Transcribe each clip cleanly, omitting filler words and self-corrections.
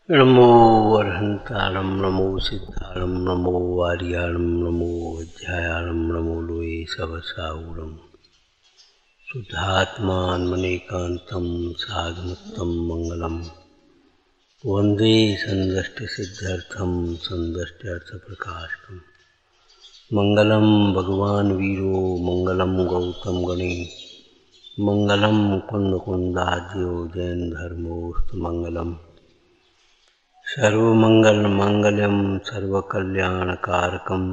नमो अर्हन्तारं नमो सिद्धारं नमो वार्याणं नमो वज्रायाणं नमो लोये सवसाहुरं शुद्धात्मान्मनेकान्तं साधुमुत्तं मङ्गलं वन्दे सन्दष्टिसिद्ध्यर्थं सन्दष्ट्यर्थप्रकाशकं मङ्गलं भगवान् वीरो मङ्गलं गौतम गणे मङ्गलं कुन्दकुन्दाद्यो जैन धर्मोऽस्तु मङ्गलम् सर्वमङ्गलमाङ्गल्यं सर्वकल्याणकारकं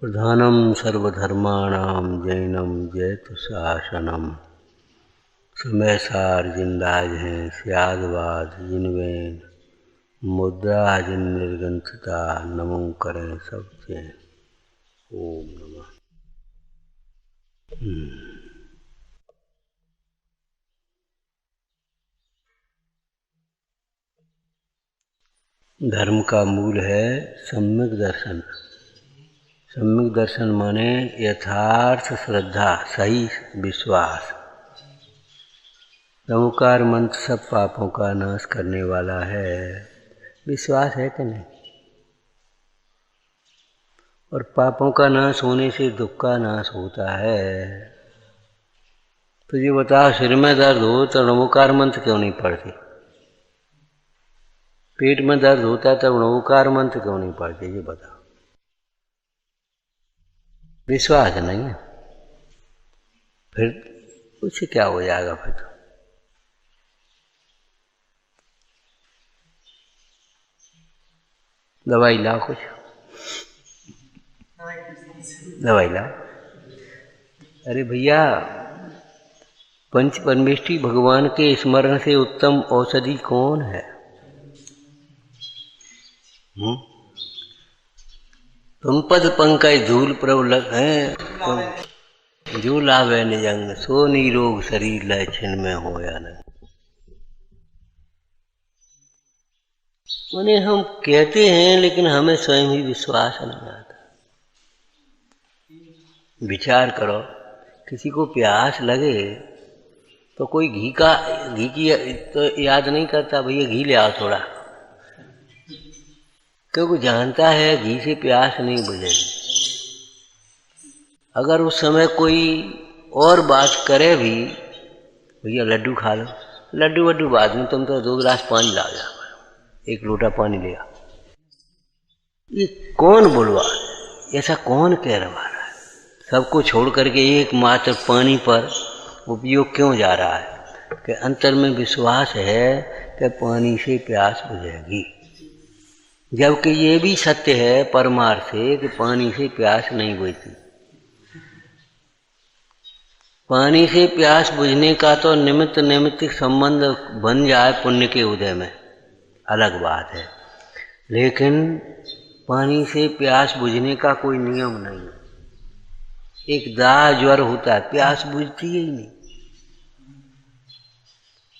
प्रधानं सर्वधर्माणां जैनं जयतु शासनं समय सार जिंदाज हैं स्यादवाद जिनवें मुद्रा जिन निर्गंथता नमो करें सब चैन। ओम नमः। धर्म का मूल है सम्यक दर्शन। सम्यक दर्शन माने यथार्थ श्रद्धा, सही विश्वास। नमोकार मंत्र सब पापों का नाश करने वाला है, विश्वास है कि नहीं? और पापों का नाश होने से दुख का नाश होता है। तो ये बताओ, सिर में दर्द हो तो नमोकार मंत्र क्यों नहीं पढ़ती? पेट में दर्द होता है तब नमोकार मंत्र क्यों नहीं पढ़ते? ये बताओ। विश्वास नहीं है, फिर उससे क्या हो जाएगा? फिर तो दवाई लाओ, कुछ दवाई लाओ। अरे भैया, पंच परमेष्ठी भगवान के स्मरण से उत्तम औषधि कौन है? तुम पद पंकज धूल प्रबल हैं, जो लावे निजंग सो निरोग शरीर लय छिन में हो या नहीं। माने हम कहते हैं लेकिन हमें स्वयं ही विश्वास नहीं आता। विचार करो, किसी को प्यास लगे तो कोई घी की तो याद नहीं करता, भैया घी ले आओ थोड़ा, क्योंकि जानता है घी से प्यास नहीं बुझेगी। अगर उस समय कोई और बात करे भी, भैया लड्डू खा लो, लड्डू वड्डू बाद में, तुम तो 2 गिलास पानी ला जा, 1 लोटा पानी ले आ। ये कौन बुलवा, ऐसा कौन कह रहा है? सबको छोड़ करके एकमात्र पानी पर उपयोग क्यों जा रहा है? कि अंतर में विश्वास है कि पानी से प्यास बुझेगी, जबकि ये भी सत्य है परमार्थ से कि पानी से प्यास नहीं बुझती। पानी से प्यास बुझने का तो निमित्त नैमित्तिक संबंध बन जाए पुण्य के उदय में, अलग बात है, लेकिन पानी से प्यास बुझने का कोई नियम नहीं है। एक दाह ज्वर होता है, प्यास बुझती ही नहीं,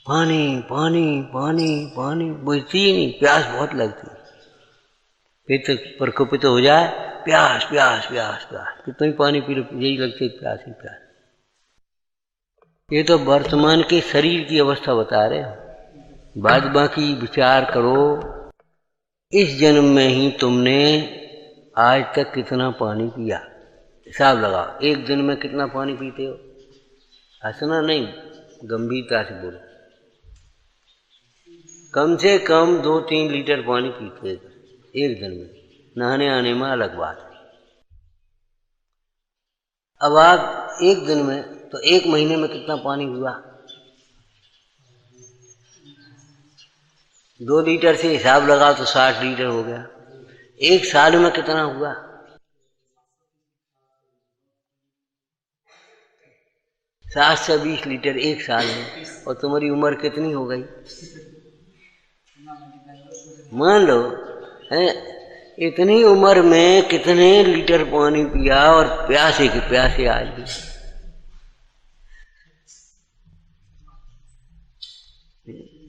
पानी पानी पानी पानी बुझती ही नहीं, प्यास बहुत लगती है। पेट प्रकोपित हो जाए, प्यास प्यास प्यास प्यास, कितना ही पानी पी लो, यही लगती है प्यास ही प्यास। ये तो वर्तमान के शरीर की अवस्था बता रहे हो। बाद बाकी विचार करो, इस जन्म में ही तुमने आज तक कितना पानी पिया, हिसाब लगाओ। एक दिन में कितना पानी पीते हो? हंसना नहीं, गंभीरता से बोलो। कम से कम 2-3 लीटर पानी पीते हो एक दिन में, नहाने आने में अलग बात है। अब आप एक दिन में, तो 1 महीने में कितना पानी हुआ? 2 लीटर से हिसाब लगाओ तो 60 लीटर हो गया। 1 साल में कितना हुआ? 60 से 20 लीटर 1 साल में। और तुम्हारी उम्र कितनी हो गई? मान लो है, इतनी उम्र में कितने लीटर पानी पिया, और प्यासे के प्यासे आज भी।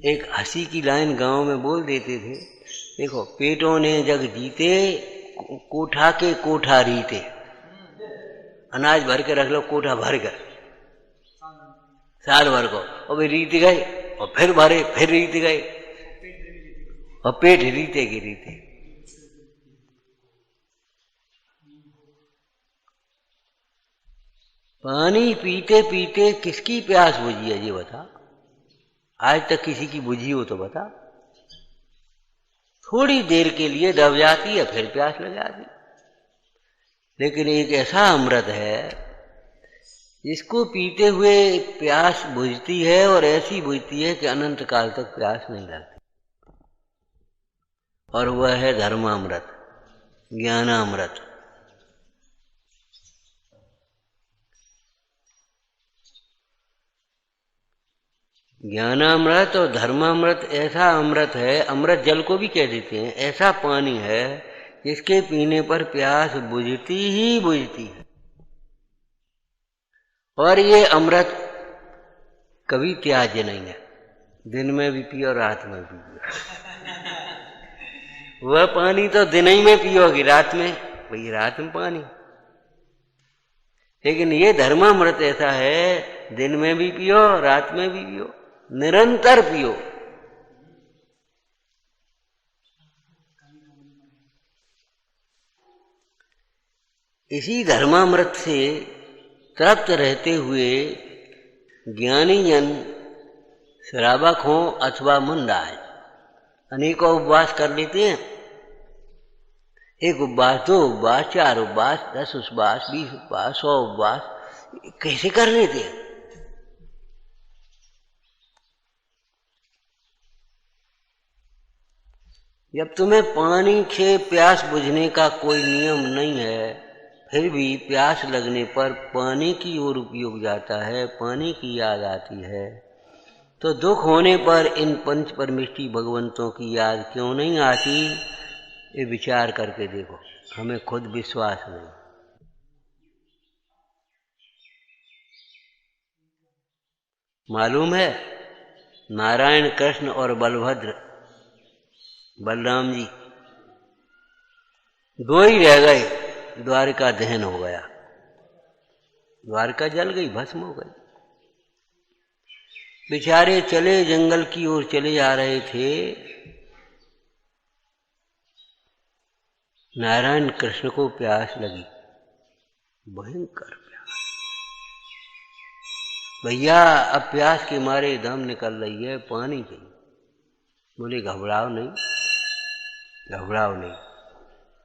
एक हंसी की लाइन गांव में बोल देते थे, देखो, पेटों ने जग जीते, कोठा के कोठा रीते। अनाज भर के रख लो, कोठा भर कर साल भर को, और वे रीत गए, और फिर भरे, फिर रीत गए। और पेट रीते के रीते। पानी पीते पीते किसकी प्यास बुझी है ये बता। आज तक किसी की बुझी हो तो बता। थोड़ी देर के लिए दब जाती है, फिर प्यास लग जाती। लेकिन एक ऐसा अमृत है जिसको पीते हुए प्यास बुझती है, और ऐसी बुझती है कि अनंत काल तक प्यास नहीं लगती। और वह है धर्मामृत, ज्ञानामृत। ज्ञानामृत और धर्मामृत ऐसा अमृत है, अमृत जल को भी कह देते हैं, ऐसा पानी है जिसके पीने पर प्यास बुझती ही बुझती है। और ये अमृत कभी त्याज्य नहीं है, दिन में भी पियो रात में भी पियो। वह पानी तो दिन ही में पियोगी, रात में वही रात में पानी। लेकिन ये धर्मामृत ऐसा है, दिन में भी पियो रात में भी पियो, निरंतर पियो। इसी धर्मामृत से तृप्त रहते हुए ज्ञानी जन श्रावक हों अथवा मुंडाए अनेकों उपवास कर लेते हैं। एक उपवास, 2 उपवास, 4 उपवास, 10 उपवास, 20 उपवास, 100 उपवास, कैसे कर लेते हैं। जब तुम्हें पानी से प्यास बुझने का कोई नियम नहीं है, फिर भी प्यास लगने पर पानी की ओर उपयोग जाता है, पानी की याद आती है, तो दुख होने पर इन पंच परमिष्टि भगवंतों की याद क्यों नहीं आती, ये विचार करके देखो। हमें खुद विश्वास नहीं। मालूम है, नारायण कृष्ण और बलभद्र बलराम जी 2 ही रह गए, द्वारिका दहन हो गया, द्वारिका जल गई, भस्म हो गई। बेचारे चले जंगल की ओर चले जा रहे थे, नारायण कृष्ण को प्यास लगी, भयंकर प्यास। भैया अब प्यास के मारे दम निकल रही है, पानी चाहिए। बोले घबराओ नहीं, घबराओ नहीं,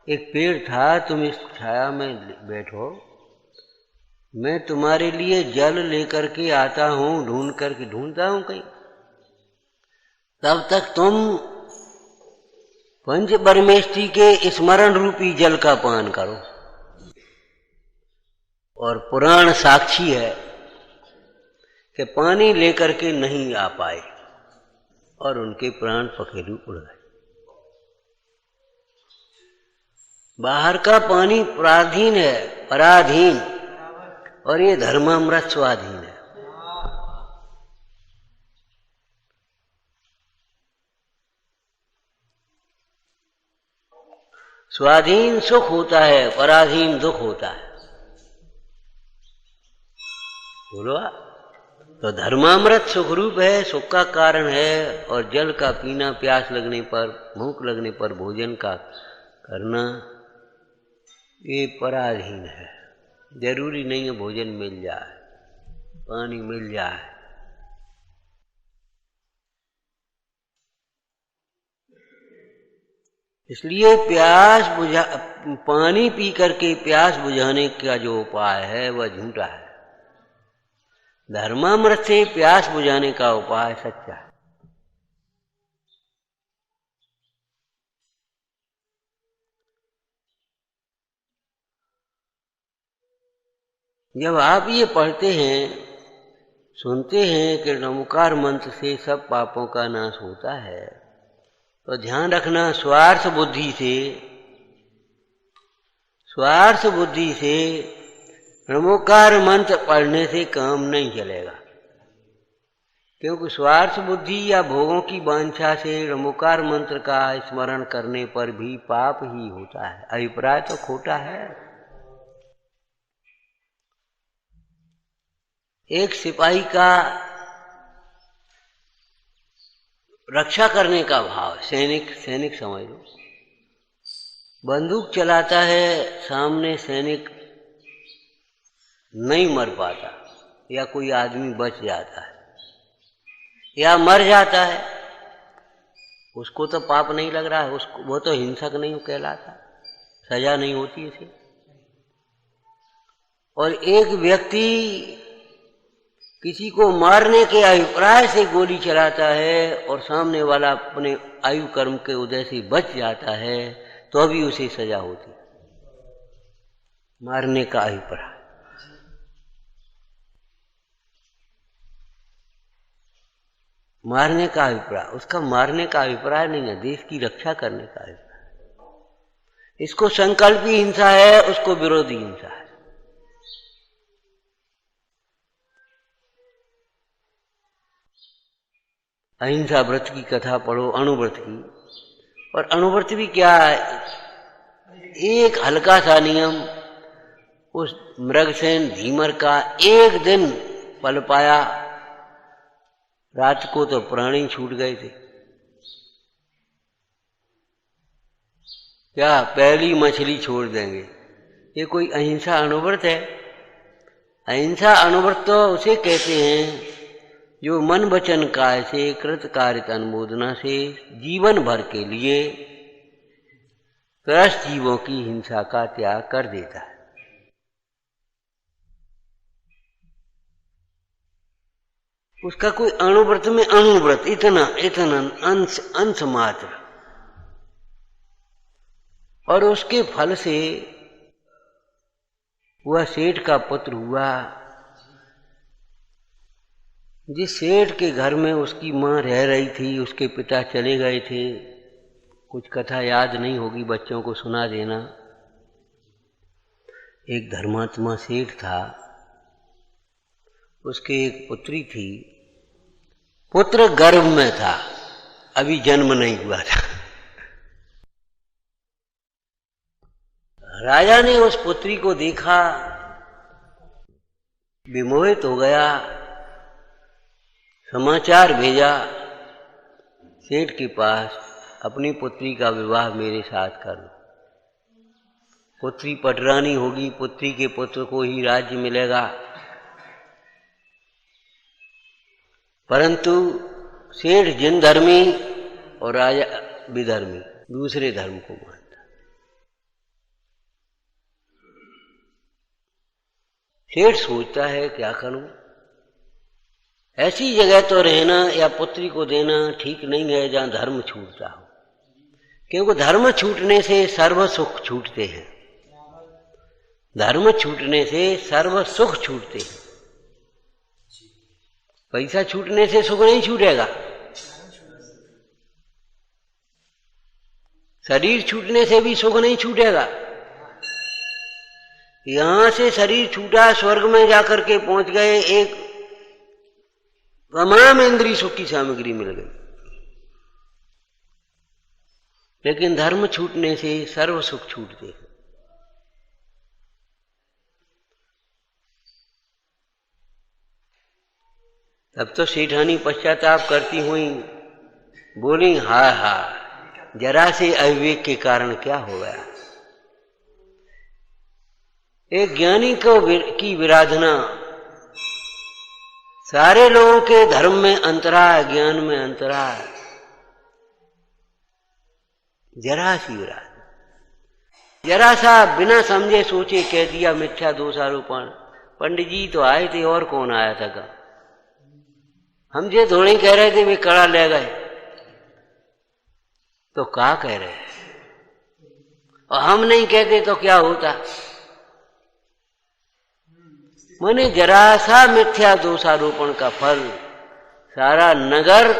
एक पेड़ था, तुम इस छाया में बैठो, मैं तुम्हारे लिए जल लेकर के आता हूं, ढूंढता हूं कहीं। तब तक तुम पंच परमेष्टि के स्मरण रूपी जल का पान करो। और पुराण साक्षी है कि पानी लेकर के नहीं आ पाए और उनके प्राण पखेरु उड़ गए। बाहर का पानी पराधीन है, पराधीन, और ये धर्मामृत स्वाधीन है। स्वाधीन सुख होता है, पराधीन दुख होता है। बोलो। तो धर्मामृत सुख रूप है, सुख का कारण है, और जल का पीना, प्यास लगने पर, भूख लगने पर भोजन का करना, ये पराधीन है। जरूरी नहीं है भोजन मिल जाए, पानी मिल जाए। इसलिए पानी पी करके प्यास बुझाने का जो उपाय है वह झूठा है। धर्मामृत से प्यास बुझाने का उपाय सच्चा है। जब आप ये पढ़ते हैं, सुनते हैं कि नमोकार मंत्र से सब पापों का नाश होता है, तो ध्यान रखना, स्वार्थ बुद्धि से नमोकार मंत्र पढ़ने से काम नहीं चलेगा। क्योंकि स्वार्थ बुद्धि या भोगों की वांछा से नमोकार मंत्र का स्मरण करने पर भी पाप ही होता है। अभिप्राय तो खोटा है। एक सिपाही का रक्षा करने का भाव, सैनिक समझ लो। बंदूक चलाता है, सामने सैनिक नहीं मर पाता, या कोई आदमी बच जाता है या मर जाता है, उसको तो पाप नहीं लग रहा है, उसको वो तो हिंसक नहीं कहलाता, सजा नहीं होती इसे। और एक व्यक्ति किसी को मारने के अभिप्राय से गोली चलाता है और सामने वाला अपने आयु कर्म के उदय से बच जाता है, तो अभी उसे सजा होती, मारने का अभिप्राय। मारने का अभिप्राय, उसका मारने का अभिप्राय नहीं है, देश की रक्षा करने का अभिप्राय। इसको संकल्पी हिंसा है, उसको विरोधी हिंसा है। अहिंसा व्रत की कथा पढ़ो, अणुव्रत की। और अणुव्रत भी क्या है, एक हल्का सा नियम, उस मृगसेन धीमर का एक दिन पल पाया, रात को तो प्राणी छूट गए थे। क्या पहली मछली छोड़ देंगे, ये कोई अहिंसा अणुव्रत है? अहिंसा अणुव्रत तो उसे कहते हैं जो मन वचन काय से कृत कार्य अनुमोदना से जीवन भर के लिए त्रस्त जीवों की हिंसा का त्याग कर देता है। उसका कोई अणुव्रत में अणुव्रत इतना अंश मात्र, और उसके फल से वह सेठ का पुत्र हुआ। जिस सेठ के घर में उसकी माँ रह रही थी, उसके पिता चले गए थे, कुछ कथा याद नहीं होगी, बच्चों को सुना देना। एक धर्मात्मा सेठ था, उसके एक पुत्री थी, पुत्र गर्भ में था, अभी जन्म नहीं हुआ था। राजा ने उस पुत्री को देखा, विमोहित हो गया, समाचार भेजा सेठ के पास, अपनी पुत्री का विवाह मेरे साथ कर दो। पुत्री पटरानी होगी, पुत्री के पुत्र को ही राज्य मिलेगा। परंतु सेठ जिन धर्मी और राजा विधर्मी, दूसरे धर्म को मानता। सेठ सोचता है क्या करूं, ऐसी जगह तो रहना या पुत्री को देना ठीक नहीं है जहां धर्म छूटता हो, क्योंकि धर्म छूटने से सर्व सुख छूटते हैं। धर्म छूटने से सर्व सुख छूटते हैं। पैसा छूटने से सुख नहीं छूटेगा, शरीर छूटने से भी सुख नहीं छूटेगा। यहां से शरीर छूटा, स्वर्ग में जाकर के पहुंच गए, एक तमाम इंद्रिय सुख की सामग्री मिल गई। लेकिन धर्म छूटने से सर्व सुख छूटते हैं। तब तो सेठानी पश्चाताप करती हुई बोली, हाय हाय, जरा से अविवेक के कारण क्या हो गया। एक ज्ञानी की विराधना, सारे लोगों के धर्म में अंतरा है, ज्ञान में अंतरा है, जरा सी विराधना, जरा सा बिना समझे सोचे कह दिया मिथ्या दोषारोपण। पंडित जी तो आए थे, और कौन आया था का, हम जे थोड़े कह रहे थे वे कड़ा ले गए, तो क्या कह रहे, और हम नहीं कहते तो क्या होता। माने जरा सा मिथ्या दोषारोपण का फल, सारा नगर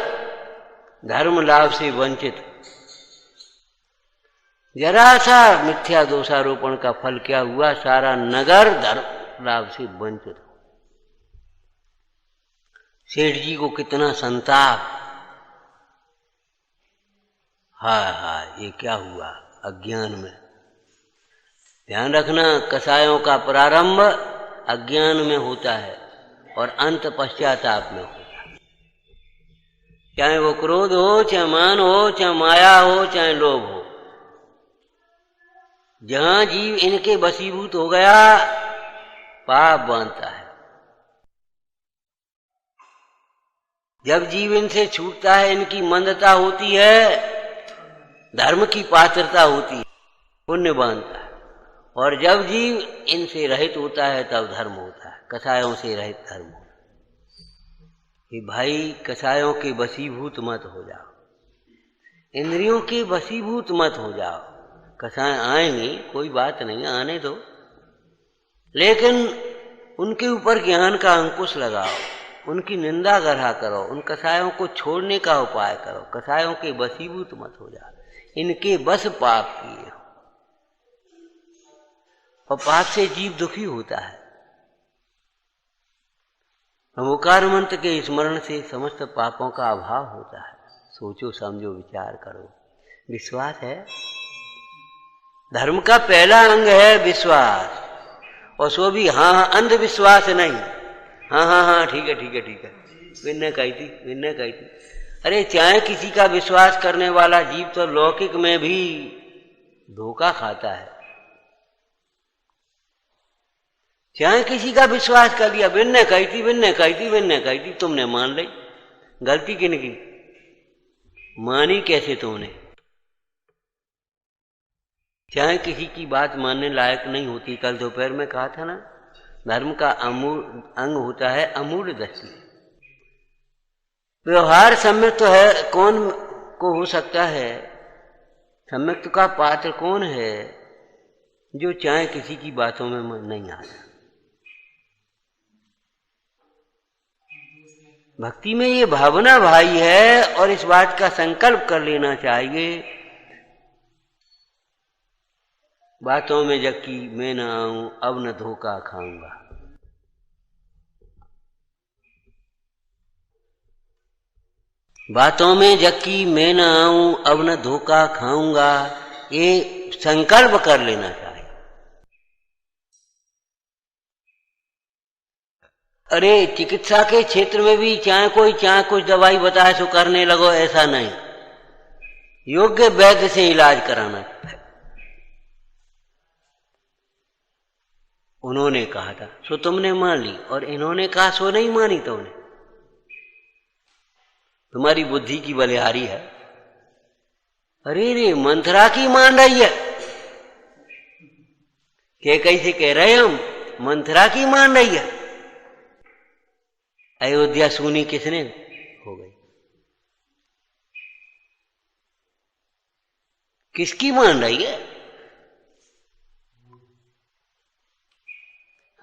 धर्म लाभ से वंचित। जरा सा मिथ्या दोषारोपण का फल क्या हुआ, सारा नगर धर्म लाभ से वंचित। सेठ जी को कितना संताप, हाय हाय ये क्या हुआ, अज्ञान में। ध्यान रखना, कसायों का प्रारंभ अज्ञान में होता है और अंत पश्चाताप में होता है। चाहे वो क्रोध हो, चाहे मान हो, चाहे माया हो, चाहे लोभ हो। जहां जीव इनके वशीभूत हो गया, पाप बांधता है। जब जीव इनसे छूटता है, इनकी मंदता होती है, धर्म की पात्रता होती है, पुण्य बांधता है। और जब जीव इनसे रहित होता है, तब धर्म होता है, कसायों से रहित धर्म होता है। कि भाई कसायों के वशीभूत मत हो जाओ, इंद्रियों के वशीभूत मत हो जाओ। कसाय आएंगी, कोई बात नहीं, आने दो, लेकिन उनके ऊपर ज्ञान का अंकुश लगाओ, उनकी निंदा गढ़ा करो, उन कसायों को छोड़ने का उपाय करो। कसायों के वशीभूत मत हो जाओ, इनके बस पाप किए। और पाप से जीव दुखी होता है। ओंकार मंत्र के स्मरण से समस्त पापों का अभाव होता है। सोचो समझो विचार करो। विश्वास है, धर्म का पहला अंग है विश्वास। और सो भी हाँ अंधविश्वास नहीं, हाँ ठीक है ठीक है ठीक है, विनय कही थी। अरे चाहे किसी का विश्वास करने वाला जीव तो लौकिक में भी धोखा खाता है। चाहे किसी का विश्वास कर लिया, विनय कही थी, तुमने मान ली। गलती किन की? मानी कैसे तुमने? चाहे किसी की बात मानने लायक नहीं होती। कल दोपहर में कहा था ना, धर्म का अमूल अंग होता है अमूल्य दृष्टि। व्यवहार सम्यक तो है, कौन को हो सकता है? सम्यक का पात्र कौन है जो चाहे किसी की बातों में नहीं आता? भक्ति में ये भावना भाई है, और इस बात का संकल्प कर लेना चाहिए, बातों में जबकि मैं न आऊं, अब न धोखा खाऊंगा। बातों में जबकि मैं न आऊं, अब न धोखा खाऊंगा, ये संकल्प कर लेना चाहिए। अरे चिकित्सा के क्षेत्र में भी चाहे कुछ दवाई बताए सो करने लगो, ऐसा नहीं। योग्य वैद्य से इलाज कराना है। उन्होंने कहा था सो तुमने मान ली, और इन्होंने कहा सो नहीं मानी तुमने। तुम्हारी बुद्धि की बलिहारी है। अरे रे मंथरा की मान रही है, के कैसे कह रहे हम? मंथरा की मान रही है। अयोध्या सूनी किसने हो गई? किसकी मान रही है?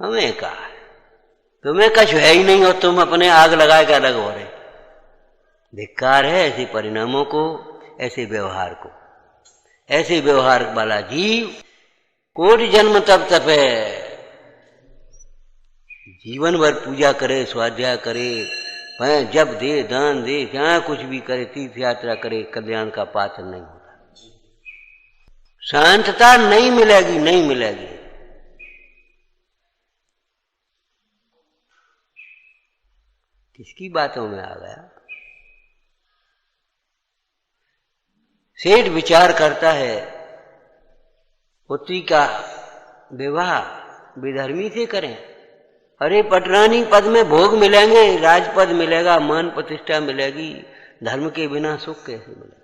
हमें कहा तुम्हें कछ है ही नहीं, और तुम अपने आग लगाए का अलग हो रहे। धिक्कार है ऐसे परिणामों को, ऐसे व्यवहार को। ऐसे व्यवहार वाला जीव कोटि जन्म तप तपे, जीवन भर पूजा करे, स्वाध्याय करे, जब दे, दान दे, जहां कुछ भी करे, तीर्थ यात्रा करे, कल्याण का पात्र नहीं होता। शांतता नहीं मिलेगी। किसकी बातों में आ गया? सेठ विचार करता है पुत्री का विवाह विधर्मी से करें। अरे पटरानी पद में भोग मिलेंगे, राजपद मिलेगा, मान प्रतिष्ठा मिलेगी, धर्म के बिना सुख कैसे मिलेगा?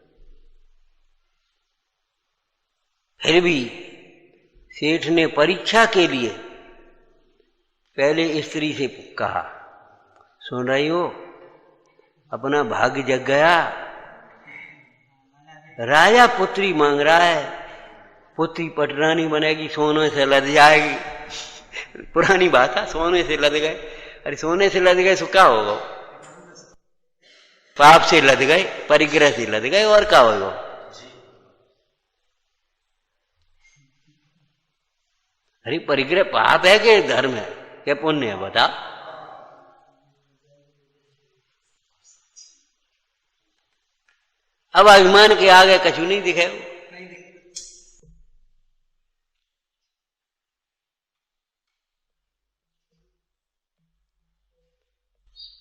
फिर भी सेठ ने परीक्षा के लिए पहले स्त्री से कहा, सुन रही हो, अपना भाग्य जग गया, राजा पुत्री मांग रहा है, पुत्री पटरानी बनेगी, सोने से लद जाएगी। पुरानी बात है, सोने से लद गए। अरे सोने से लद गए सो क्या होगा? पाप से लद गए, परिग्रह से लद गए, और क्या होगा? अरे परिग्रह पाप है कि धर्म है क्या पुण्य है? बता। अब अभिमान के आगे कछु नहीं दिखे।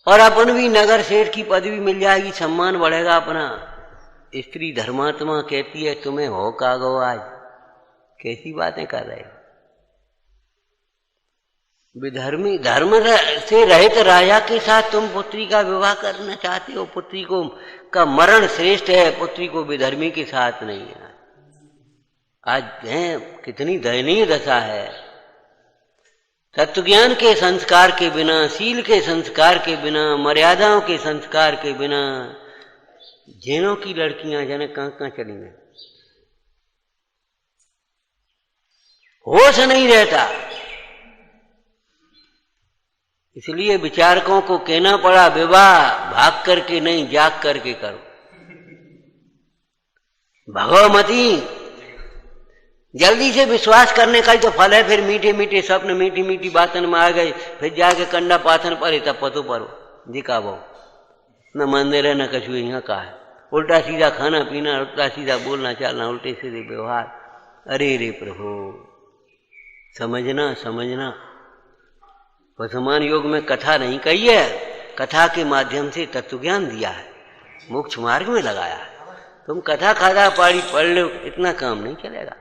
और अपन भी नगर सेठ की पदवी मिल जाएगी, सम्मान बढ़ेगा अपना। स्त्री धर्मात्मा कहती है तुम्हें हो का गो आज, कैसी बातें कर रहे हो। विधर्मी धर्म से रहित राजा के साथ तुम पुत्री का विवाह करना चाहते हो। पुत्री को का मरण श्रेष्ठ है, पुत्री को विधर्मी के साथ नहीं है। आज है कितनी दयनीय दशा है। तत्वज्ञान के संस्कार के बिना, शील के संस्कार के बिना, मर्यादाओं के संस्कार के बिना जैनों की लड़कियां जाने कहां कहां चली गई, होश नहीं रहता। इसलिए विचारकों को कहना पड़ा विवाह भाग करके नहीं, जाग करके करो। भगवमती जल्दी से विश्वास करने का ही तो फल है। फिर मीठे मीठे स्वप्न, मीठी मीठी बातन में आ गए, फिर जाके कंडा पाथन पर तब पतो परो दिखा बहु न मंदिर है न कछु यहाँ का है। उल्टा सीधा खाना पीना, उल्टा सीधा बोलना चालना, उल्टे सीधे व्यवहार। अरे रे प्रभु, समझना समझना। वर्तमान युग में कथा नहीं कही है, कथा के माध्यम से तत्वज्ञान दिया है, मोक्ष मार्ग में लगाया है। तुम कथा खाधा पाड़ी पढ़ लो, इतना काम नहीं चलेगा।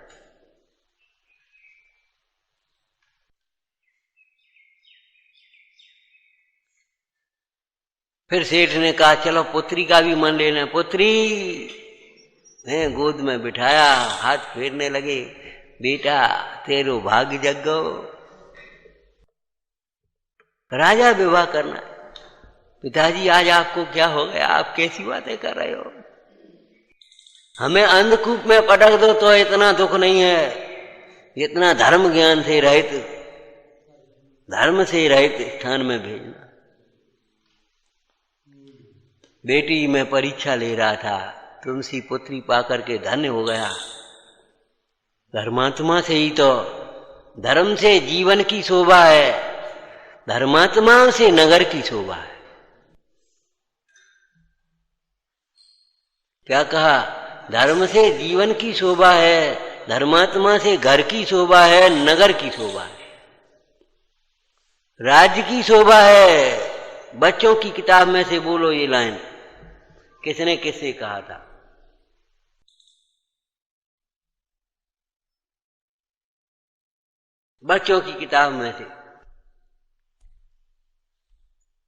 फिर सेठ ने कहा चलो पुत्री का भी मन लेना। पुत्री ने गोद में बिठाया, हाथ फेरने लगे, बेटा तेरो भाग्य जगो, राजा विवाह करना। पिताजी आज आपको क्या हो गया, आप कैसी बातें कर रहे हो। हमें अंधकूप में पटक दो तो इतना दुख नहीं है, इतना धर्म ज्ञान से रहित, धर्म से रहित स्थान में भेजना। बेटी मैं परीक्षा ले रहा था, तुमसी पुत्री पाकर के धन्य हो गया। धर्मात्मा से ही तो, धर्म से जीवन की शोभा है, धर्मात्माओं से नगर की शोभा है। क्या कहा, धर्म से जीवन की शोभा है, धर्मात्मा से घर की शोभा है, नगर की शोभा है, राज्य की शोभा है। बच्चों की किताब में से बोलो ये लाइन, किसने किससे कहा था। बच्चों की किताब में से।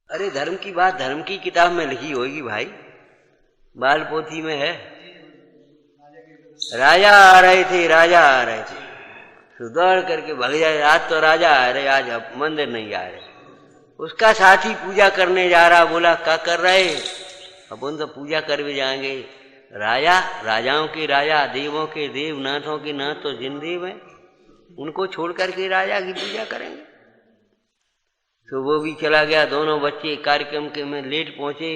अरे धर्म की बात धर्म की किताब में लिखी होगी भाई, बाल पोथी में है। राजा आ रहे थे, राजा आ रहे थे, तो दौड़ करके भाग जाए, आज तो राजा आ रहे, आज अब मंदिर नहीं आ रहे। उसका साथी पूजा करने जा रहा, बोला क्या कर रहे, अपन तो पूजा कर भी जाएंगे। राजा, राजाओं के राजा, देवों के देव, नाथों के नाथ तो जिनदेव है, उनको छोड़ करके राजा की पूजा करेंगे। तो वो भी चला गया। दोनों बच्चे कार्यक्रम के में लेट पहुंचे।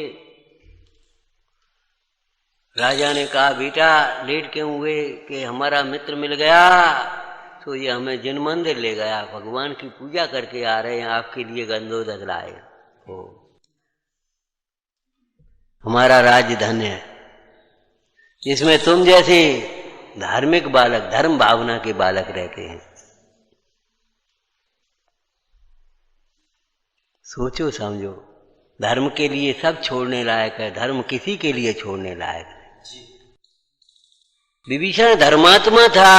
राजा ने कहा बेटा लेट क्यों हुए, कि हमारा मित्र मिल गया तो ये हमें जिन मंदिर ले गया, भगवान की पूजा करके आ रहे हैं, आपके लिए गंधोदक लाए हो। हमारा राज्य धन्य है, जिसमें तुम जैसे धार्मिक बालक, धर्म भावना के बालक रहते हैं। सोचो समझो, धर्म के लिए सब छोड़ने लायक है, धर्म किसी के लिए छोड़ने लायक है। विभीषण धर्मात्मा था,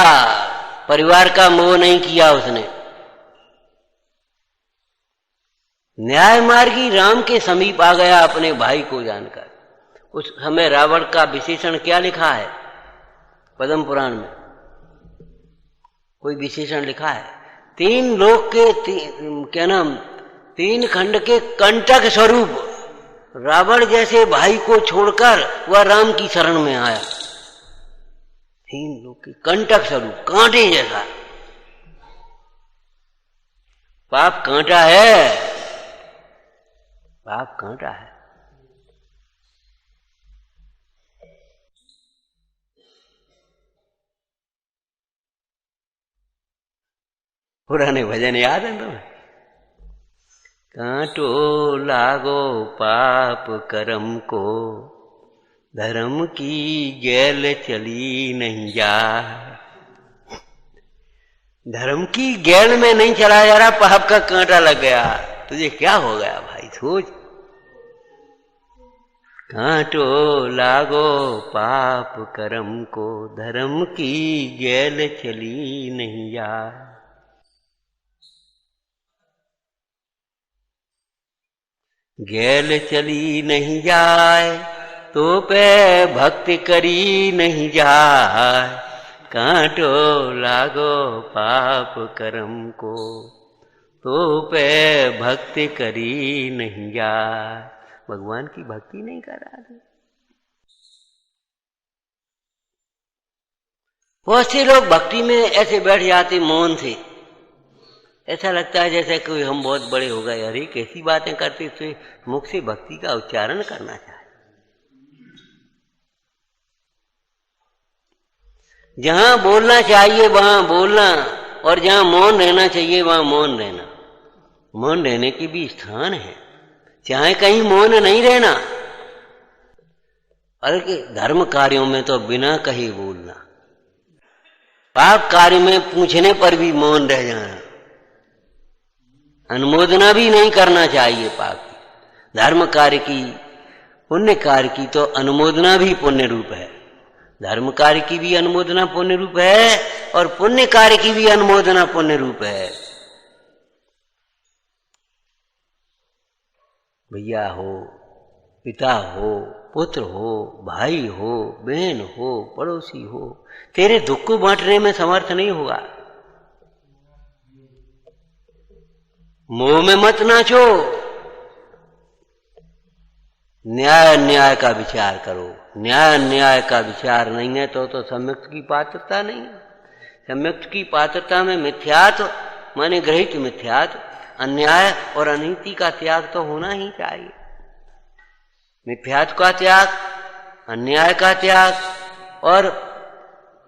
परिवार का मोह नहीं किया उसने। न्याय मार्गी राम के समीप आ गया अपने भाई को जानकर। उस समय रावण का विशेषण क्या लिखा है पद्म पुराण में, कोई विशेषण लिखा है? तीन लोक के क्या नाम, तीन खंड के कंटक स्वरूप रावण जैसे भाई को छोड़कर वह राम की शरण में आया। तीन लोक के कंटक स्वरूप, कांटे जैसा। पाप कांटा है, पाप कांटा है। पुराने भजन याद है तुम्हें? कांटो लागो पाप कर्म को, धर्म की गैल चली नहीं जा। धर्म की गैल में नहीं चला जा रहा, पाप का कांटा लग गया। तुझे क्या हो गया भाई, सोच। कांटो लागो पाप कर्म को, धर्म की जेल चली नहीं जाए। गैल चली नहीं जाए तो पे भक्ति करी नहीं जाए। कांटो लागो पाप कर्म को, तो पे भक्ति करी नहीं जाए। भगवान की भक्ति नहीं करा दे। बहुत से लोग भक्ति में ऐसे बैठ जाते मौन से, ऐसा लगता है जैसे कोई हम बहुत बड़े हो गए। अरे कैसी बातें करते थे, मुख से भक्ति का उच्चारण करना चाहिए। जहां बोलना चाहिए वहां बोलना, और जहां मौन रहना चाहिए वहां मौन रहना। मौन रहने की भी स्थान है, चाहे कहीं मौन नहीं रहना। अरे धर्म कार्यों में तो बिना कहे बोलना, पाप कार्य में पूछने पर भी मौन रह जाना, अनुमोदना भी नहीं करना चाहिए पाप की। धर्म कार्य की, पुण्य कार्य की तो अनुमोदना भी पुण्य रूप है। धर्म कार्य की भी अनुमोदना पुण्य रूप है और पुण्य कार्य की भी अनुमोदना पुण्य रूप है। भैया हो, पिता हो, पुत्र हो, भाई हो, बहन हो, पड़ोसी हो, तेरे दुख को बांटने में समर्थ नहीं होगा। मोह में मत नाचो, न्याय अन्याय का विचार करो। न्याय अन्याय का विचार नहीं है तो सम्यक्त की पात्रता नहीं है। सम्यक्त की पात्रता में मिथ्यात्व माने ग्रहित मिथ्यात्व, अन्याय और अनीति का त्याग तो होना ही चाहिए। मिथ्यात्व का त्याग, अन्याय का त्याग और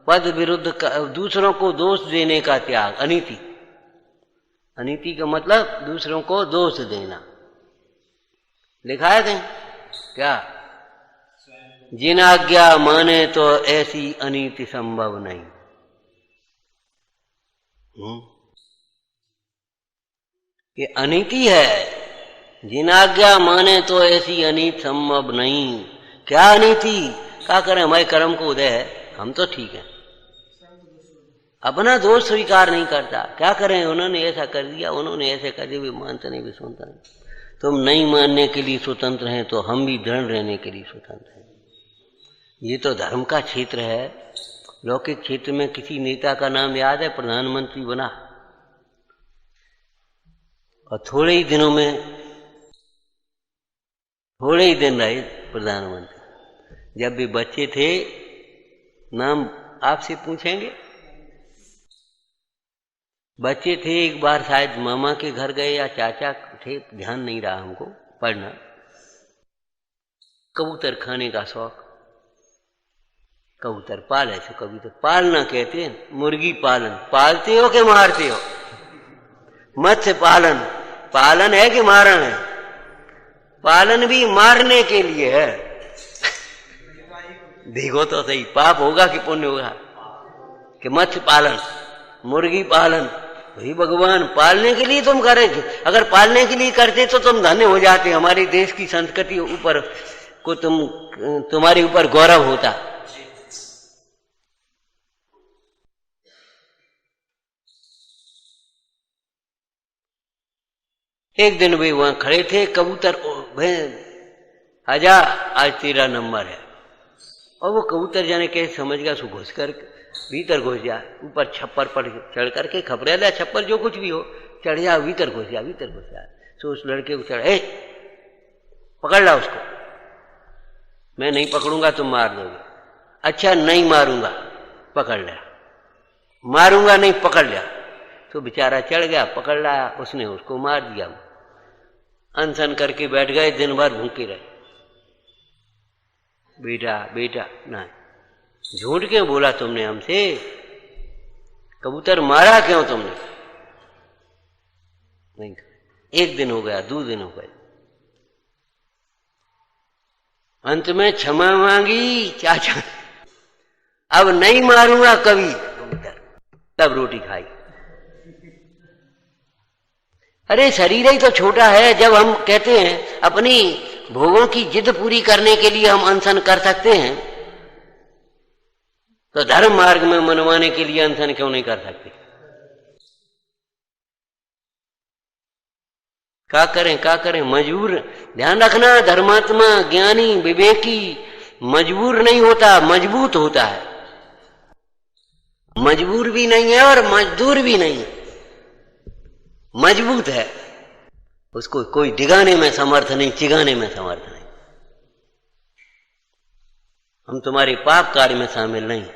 पद विरुद्ध दूसरों को दोष देने का त्याग। अनीति, अनीति का मतलब दूसरों को दोष देना। लिखा है कहीं क्या? जिन आज्ञा माने तो ऐसी अनीति संभव नहीं। ये अनीति है। जिन आज्ञा माने तो ऐसी अनीति संभव नहीं। क्या अनीति? क्या करें, हमारे कर्म को उदय है, हम तो ठीक है, अपना दोष स्वीकार नहीं करता। क्या करें, उन्होंने ऐसा कर दिया, उन्होंने ऐसे कर दिया, भी मानते नहीं, भी सुनता नहीं। तुम नहीं मानने के लिए स्वतंत्र हैं तो हम भी दृढ़ रहने के लिए स्वतंत्र हैं। ये तो धर्म का क्षेत्र है। लौकिक क्षेत्र में किसी नेता का नाम याद है? प्रधानमंत्री बना और थोड़े ही दिनों में, थोड़े ही दिन रहे प्रधानमंत्री। जब भी बच्चे थे, नाम आपसे पूछेंगे, बच्चे थे, एक बार शायद मामा के घर गए या चाचा थे, ध्यान नहीं रहा हमको, पढ़ना, कबूतर खाने का शौक, कबूतर पाले से, कबूतर पालना कहते हैं, मुर्गी पालन। पालते हो कि मारते हो? मत्स्य पालन, पालन है कि मारण है? पालन भी मारने के लिए है। देखो तो सही, पाप होगा कि पुण्य होगा? कि मत्स्य पालन, मुर्गी पालन, वही भगवान पालने के लिए तुम करेंगे। अगर पालने के लिए करते तो तुम धन्य हो जाते। हमारे देश की संस्कृति ऊपर को तुम्हारे ऊपर गौरव होता। एक दिन वे वहां खड़े थे, कबूतर, आजा आज तेरा नंबर है। और वो कबूतर जाने कैसे समझ गया, सो घुस कर भीतर घुस जा, ऊपर छप्पर पर चढ़ करके, खपरेला छप्पर जो कुछ भी हो, चढ़ जा, भीतर घुस जा, भीतर घुस जा। सो उस लड़के को चढ़, पकड़ ला उसको। मैं नहीं पकड़ूंगा, तुम मार दोगे। अच्छा नहीं मारूंगा, पकड़ लिया। मारूंगा नहीं, पकड़ लिया। तो बेचारा चढ़ गया, पकड़ लाया, उसने उसको मार दिया। अनशन करके बैठ गए, दिन भर भूखे रहे। बेटा बेटा नहीं, झूठ क्यों बोला तुमने हमसे? कबूतर मारा क्यों तुमने? नहीं। एक दिन हो गया, 2 दिन हो गए, अंत में क्षमा मांगी चाचा, अब नहीं मारूंगा कभी कबूतर। तब रोटी खाई। अरे शरीर ही तो छोटा है। जब हम कहते हैं अपनी भोगों की जिद पूरी करने के लिए हम अनशन कर सकते हैं, तो धर्म मार्ग में मनवाने के लिए अनशन क्यों नहीं कर सकते? क्या करें? मजबूर। ध्यान रखना, धर्मात्मा, ज्ञानी, विवेकी मजबूर नहीं होता, मजबूत होता है। मजबूर भी नहीं है और मजदूर भी नहीं है, मजबूत है। उसको कोई डिगाने में समर्थ नहीं, चिगाने में समर्थ नहीं। हम तुम्हारे पाप कार्य में शामिल नहीं है।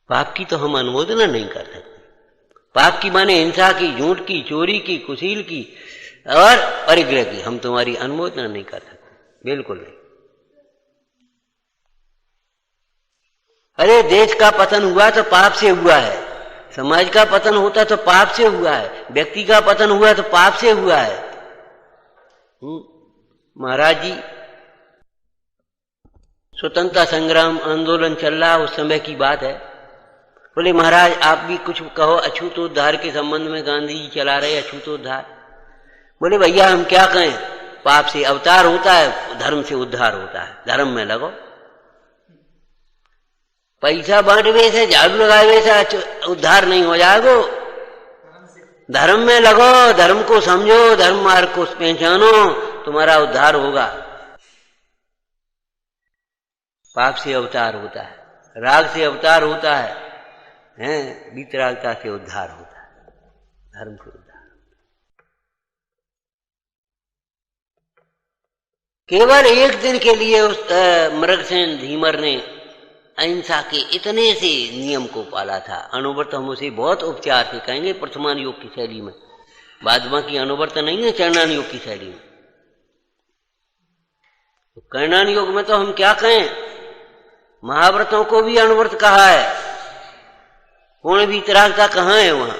पाप की तो हम अनुमोदना नहीं कर सकते। पाप की माने हिंसा की, झूठ की, चोरी की, कुशील की और परिग्रह की हम तुम्हारी अनुमोदना नहीं कर सकते, बिल्कुल नहीं। अरे देश का पतन हुआ तो पाप से हुआ है, समाज का पतन होता तो पाप से हुआ है, व्यक्ति का पतन हुआ तो पाप से हुआ है। महाराज जी, स्वतंत्रता संग्राम आंदोलन चल रहा, उस समय की बात है। बोले महाराज आप भी कुछ कहो अछूतोद्धार के संबंध में, गांधी जी चला रहे अछूतोद्धार। बोले भैया हम क्या कहें, पाप से अवतार होता है, धर्म से उद्धार होता है। धर्म में लगो, पैसा बांटवे से, झाड़ू लगावे से उद्धार नहीं हो जाएगो। धर्म में लगो, धर्म को समझो, धर्म मार्ग को पहचानो, तुम्हारा उद्धार होगा। पाप से अवतार होता है, राग से अवतार होता है, वीतरागता से उद्धार होता है, धर्म से उद्धार। केवल एक दिन के लिए उस मृगसेन धीमर ने अहिंसा के इतने से नियम को पाला था। अनुव्रत हम उसे बहुत उपचार से कहेंगे प्रथमान योग की शैली में, बाद बाकी अनुव्रत नहीं है चरणान योग की शैली में। तो कर्णान योग में तो हम क्या कहें, महाव्रतों को भी अनुव्रत कहा है। पूर्ण वीतरागता कहाँ है वहां?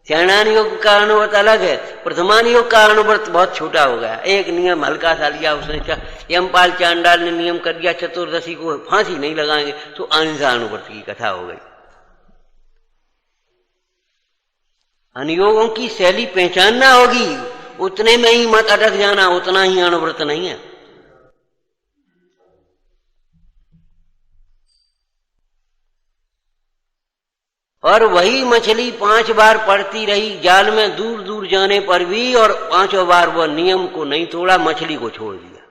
चरणान योग का अनुव्रत अलग है, प्रथमान योग का अनुव्रत बहुत छोटा हो गया। एक नियम हल्का सा लिया उसने, यमपाल चांडाल ने नियम कर दिया चतुर्दशी को फांसी नहीं लगाएंगे, तो अहिंसा अनुव्रत की कथा हो गई। अनुयोगों की शैली पहचानना होगी, उतने में ही मत अटक जाना, उतना ही अनुव्रत नहीं है। और वही मछली 5 बार पड़ती रही जाल में दूर दूर जाने पर भी, और 5 बार वह नियम को नहीं तोड़ा, मछली को छोड़ दिया।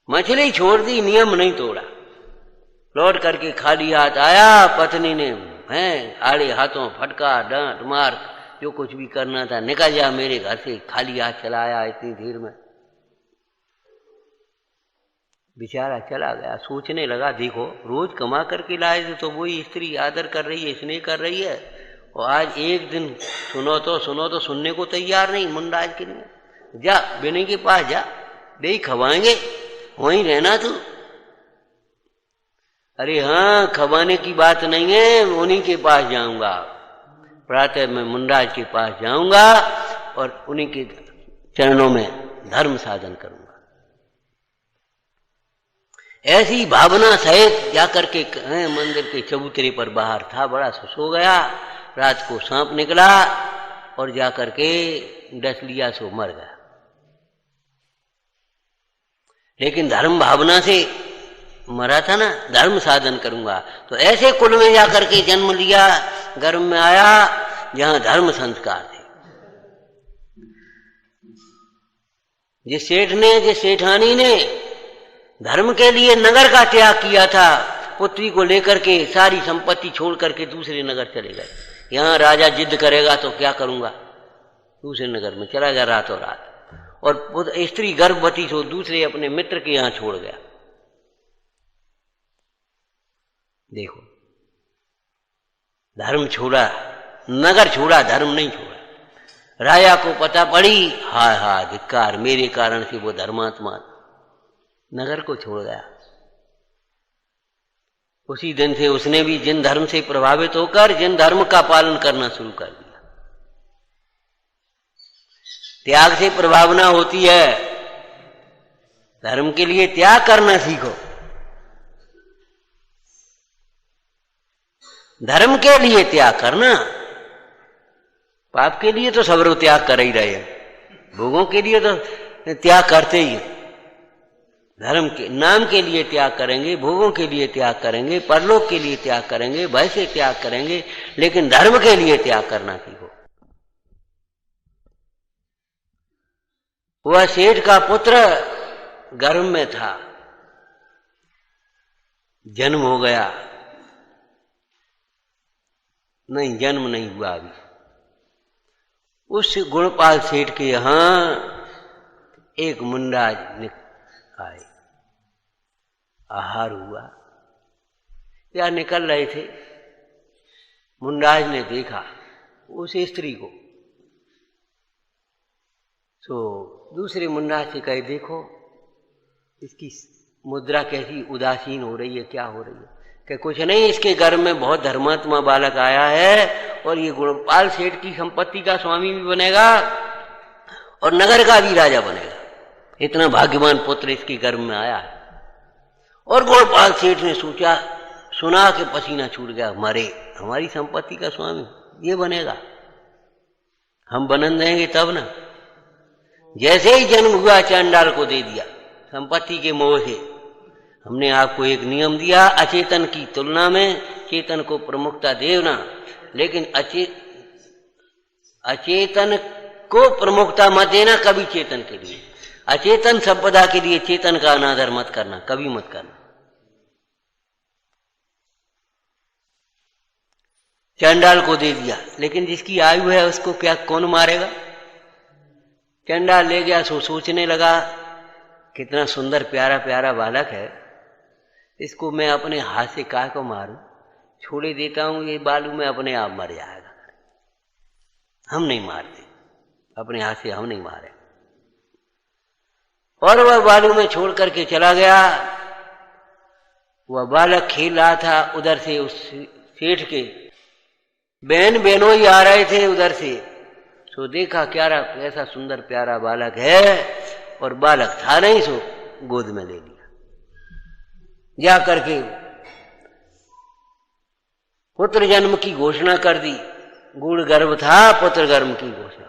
मछली छोड़ दी, नियम नहीं तोड़ा। लौट करके खाली हाथ आया, पत्नी ने आड़े हाथों फटका, डांट मार, जो कुछ भी करना था, निकल जा मेरे घर से। खाली हाथ चला आया इतनी देर में, बेचारा चला गया। सोचने लगा, देखो रोज कमा करके लाए थे तो वही स्त्री आदर कर रही है, स्नेह कर रही है, और आज एक दिन सुनो तो सुनने को तैयार नहीं। मुंडाज के लिए जा, बेनी के पास जा, दे खवाएंगे, वहीं रहना तू। अरे हाँ, खवाने की बात नहीं है, उन्हीं के पास जाऊंगा। प्रातः में मुंडाज के पास जाऊंगा और उन्हीं के चरणों में धर्म साधन करूंगा। ऐसी भावना सहित जाकर के मंदिर के चबूतरे पर बाहर था, बड़ा सो गया। रात को सांप निकला और जाकर के डस लिया, सो मर गया। लेकिन धर्म भावना से मरा था ना, धर्म साधन करूंगा। तो ऐसे कुल में जाकर के जन्म लिया, गर्भ में आया जहां धर्म संस्कार थे। जिस सेठ ने, जिस सेठानी ने धर्म के लिए नगर का त्याग किया था, पुत्री को लेकर के सारी संपत्ति छोड़ करके दूसरे नगर चले गए। यहां राजा जिद करेगा तो क्या करूंगा, दूसरे नगर में चला गया रातों रात। और स्त्री गर्भवती सो दूसरे अपने मित्र के यहां छोड़ गया। देखो, धर्म छोड़ा, नगर छोड़ा, धर्म नहीं छोड़ा। राजा को पता पड़ी, हाय हाय धिक्कार, मेरे कारण से वो धर्मात्मा नगर को छोड़ गया। उसी दिन से उसने भी जिन धर्म से प्रभावित होकर जिन धर्म का पालन करना शुरू कर दिया। त्याग से प्रभावना होती है, धर्म के लिए त्याग करना सीखो। धर्म के लिए त्याग करना, पाप के लिए तो सब लोग त्याग कर ही रहे हैं, भोगों के लिए तो त्याग करते ही हैं। धर्म के नाम के लिए त्याग करेंगे, भोगों के लिए त्याग करेंगे, परलोक के लिए त्याग करेंगे, भय से त्याग करेंगे, लेकिन धर्म के लिए त्याग करना सीखो। वह सेठ का पुत्र गर्भ में था, जन्म हो गया, नहीं जन्म नहीं हुआ अभी। उस गुणपाल सेठ के यहां एक मुंडाज आए, आहार हुआ या निकल रहे थे। मुंडाज ने देखा उस स्त्री को, तो दूसरे मुंडाज से कहे देखो इसकी मुद्रा कैसी उदासीन हो रही है, क्या हो रही है? कि कुछ नहीं, इसके घर में बहुत धर्मात्मा बालक आया है और ये गुणपाल सेठ की संपत्ति का स्वामी भी बनेगा और नगर का भी राजा बनेगा। इतना भाग्यवान पुत्र इसके गर्भ में आया है। और गुणपाल सेठ ने सोचा, सुना के पसीना छूट गया, मरे हमारी संपत्ति का स्वामी ये बनेगा, हम बनन देंगे तब ना। जैसे ही जन्म हुआ चंडाल को दे दिया संपत्ति के मोह से। हमने आपको एक नियम दिया, अचेतन की तुलना में चेतन को प्रमुखता देना, लेकिन अचेतन को प्रमुखता मत देना कभी चेतन के लिए। अचेतन संपदा के लिए चेतन का अनादर मत करना, कभी मत करना। चंडाल को दे दिया, लेकिन जिसकी आयु है उसको क्या कौन मारेगा? चंडाल ले गया, सोचने लगा कितना सुंदर प्यारा प्यारा बालक है, इसको मैं अपने हाथ से काहे को मारूं, छोड़े देता हूं, ये बालू में अपने आप मर जाएगा। हम नहीं मारते, अपने हाथ से हम नहीं मारे। और वह बालू में छोड़ करके चला गया। वह बालक खेल रहा था, उधर से उस सेठ के बहन बेनोई आ रहे थे उधर से। सो देखा क्या कैसा सुंदर प्यारा बालक है, और बालक था नहीं, सो गोद में ले लिया। जा करके पुत्र जन्म की घोषणा कर दी। गुड़ गर्भ था, पुत्र गर्भ की घोषणा।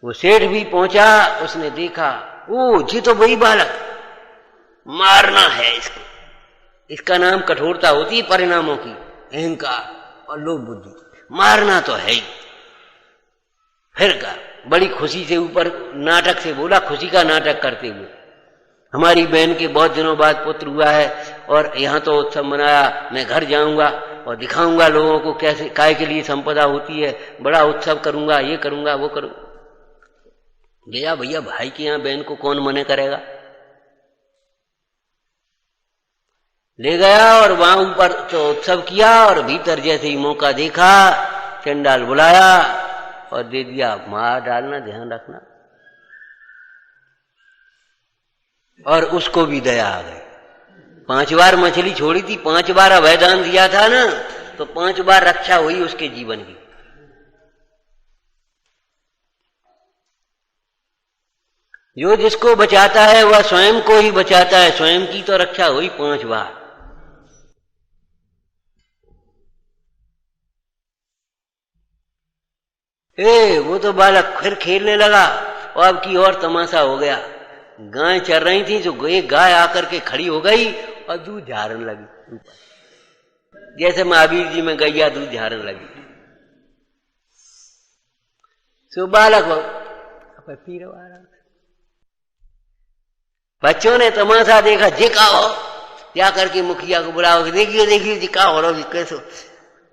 वो सेठ भी पहुंचा, उसने देखा, ओ जी तो वही बालक, मारना है इसको। इसका नाम कठोरता होती है परिणामों की, अहंकार और लोभ बुद्धि। मारना तो है ही। फिर का बड़ी खुशी से ऊपर नाटक से बोला, खुशी का नाटक करते हुए, हमारी बहन के बहुत दिनों बाद पुत्र हुआ है और यहाँ तो उत्सव मनाया, मैं घर जाऊंगा और दिखाऊंगा लोगों को कैसे काय के लिए संपदा होती है, बड़ा उत्सव करूंगा, ये करूंगा वो करूंगा। गया भैया, भाई के यहाँ बहन को कौन मने करेगा। ले गया और वहां ऊपर तो उत्सव किया, और भीतर जैसे ही मौका देखा, चंडाल बुलाया और दे दिया, मार डालना, ध्यान रखना। और उसको भी दया आ गई। 5 बार मछली छोड़ी थी, 5 बार अभयदान दिया था ना, तो 5 बार रक्षा हुई उसके जीवन की। जो जिसको बचाता है वह स्वयं को ही बचाता है, स्वयं की तो रक्षा हुई 5 बार। वो तो बालक फिर खेलने लगा, और अब की और तमाशा हो गया। गाय चर रही थी, जो एक गाय आकर के खड़ी हो गई और दूध झाड़ने लगी, जैसे महावीर जी में गैया दूध झाड़ने लगी। सो बालक पी रहा। बच्चों ने तमाशा देखा, जिकाओ, क्या करके मुखिया को बुलाओ, देखिए देखिए जिका हो रहा कैसे।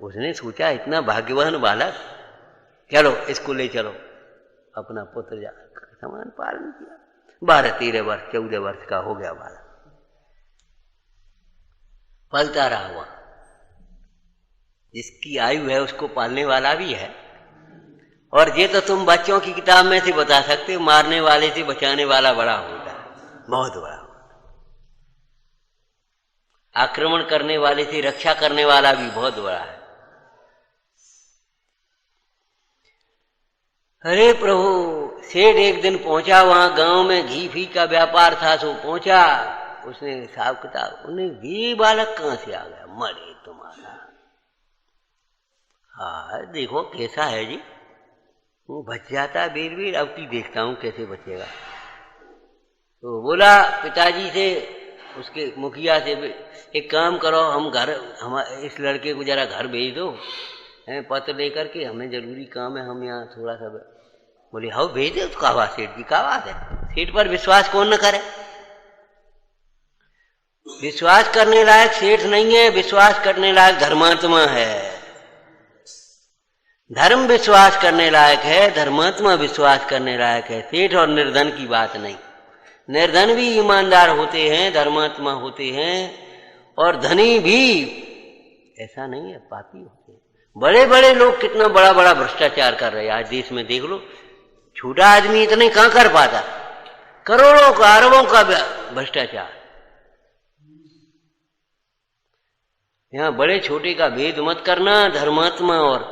उसने सोचा इतना भाग्यवान बालक, चलो इसको ले चलो, अपना पुत्र जा समान पालन किया। 12-13 वर्ष 14 वर्ष का हो गया बालक, पलता रहा हुआ। जिसकी आयु है उसको पालने वाला भी है। और ये तो तुम बच्चों की किताब में से बता सकते हो, मारने वाले से बचाने वाला बड़ा होता है, बहुत बड़ा। आक्रमण करने वाले से रक्षा करने वाला भी बहुत बड़ा है। अरे प्रभु, सेठ एक दिन पहुंचा वहां गांव में, घी फी का व्यापार था, सो पहुंचा। उसने हिसाब किताब, उन्हें ये बालक कहां से आ गया, मरे तुम्हारा। हाँ देखो कैसा है जी, वो बच जाता बेर बेर, अब की देखता हूँ कैसे बचेगा। तो बोला पिताजी से, उसके मुखिया से, एक काम करो, हम घर, हम इस लड़के को जरा घर भेज दो, पत्र लेकर के, हमें जरूरी काम है, हम यहाँ थोड़ा सा। बोले हाँ भेज दे उसको। आवाज सेठ की क्या बात है, सेठ पर विश्वास कौन न करे। विश्वास करने लायक सेठ नहीं है, विश्वास करने लायक धर्मात्मा है। धर्म विश्वास करने लायक है, धर्मात्मा विश्वास करने लायक है। सेठ और निर्धन की बात नहीं। निर्धन भी ईमानदार होते हैं, धर्मात्मा होते हैं, और धनी भी ऐसा नहीं है, पापी होते हैं। बड़े बड़े लोग कितना बड़ा बड़ा भ्रष्टाचार कर रहे हैं आज देश में, देख लो। छोटा आदमी इतने कहां कर पाता, करोड़ों का अरबों का भ्रष्टाचार। यहां बड़े छोटे का भेद मत करना। धर्मात्मा और